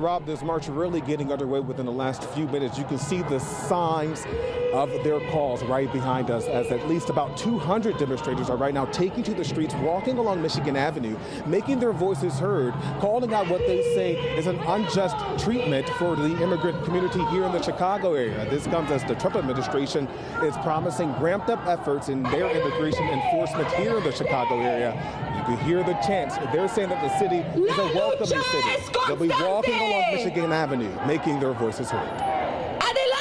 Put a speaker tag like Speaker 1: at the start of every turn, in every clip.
Speaker 1: Rob, this march really getting underway within the last few minutes. You can see the signs of their calls right behind us, as at least about 200 demonstrators are right now taking to the streets, walking along Michigan Avenue, making their voices heard, calling out what they say is an unjust treatment for the immigrant community here in the Chicago area. This comes as the Trump administration is promising ramped up efforts in their immigration enforcement here in the Chicago area. You can hear the chants. They're saying that the city is a welcoming city. They'll be walking along Michigan Avenue, making their voices heard.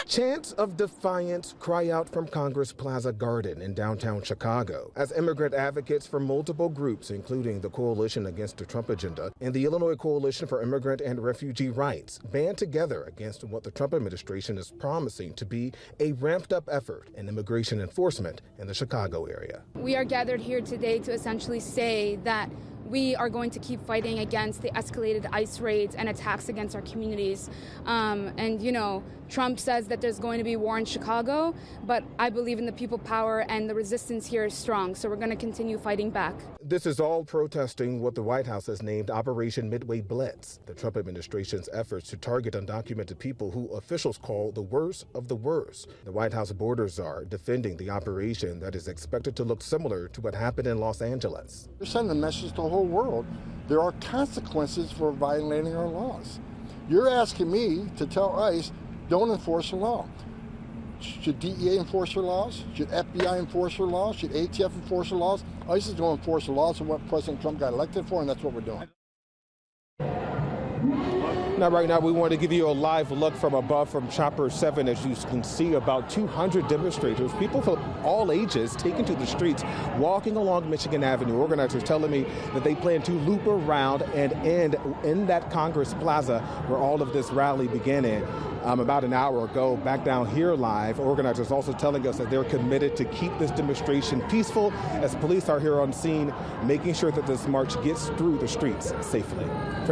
Speaker 1: Chants of defiance cry out from Congress Plaza Garden in downtown Chicago as immigrant advocates for multiple groups, including the Coalition Against the Trump Agenda and the Illinois Coalition for Immigrant and Refugee Rights, band together against what the Trump administration is promising to be a ramped-up effort in immigration enforcement in the Chicago area.
Speaker 2: We are gathered here today to essentially say that we are going to keep fighting against the escalated ICE raids and attacks against our communities. Trump says that there's going to be war in Chicago, but I believe in the people power and the resistance here is strong, so we're going to continue fighting back.
Speaker 1: This is all protesting what the White House has named Operation Midway Blitz, the Trump administration's efforts to target undocumented people who officials call the worst of the worst. The White House border czar defending the operation that is expected to look similar to what happened in Los Angeles.
Speaker 3: They're sending a message to the whole world. There are consequences for violating our laws. You're asking me to tell ICE, don't enforce the law. Should DEA enforce their laws? Should FBI enforce their laws? Should ATF enforce their laws? ICE is going to enforce the laws of what President Trump got elected for, and that's what we're doing.
Speaker 1: Now, right now, we want to give you a live look from above from Chopper 7. As you can see, about 200 demonstrators, people from all ages, taken to the streets, walking along Michigan Avenue. Organizers telling me that they plan to loop around and end in that Congress Plaza where all of this rally began in. About an hour ago, back down here live, organizers also telling us that they're committed to keep this demonstration peaceful as police are here on scene, making sure that this march gets through the streets safely. For now,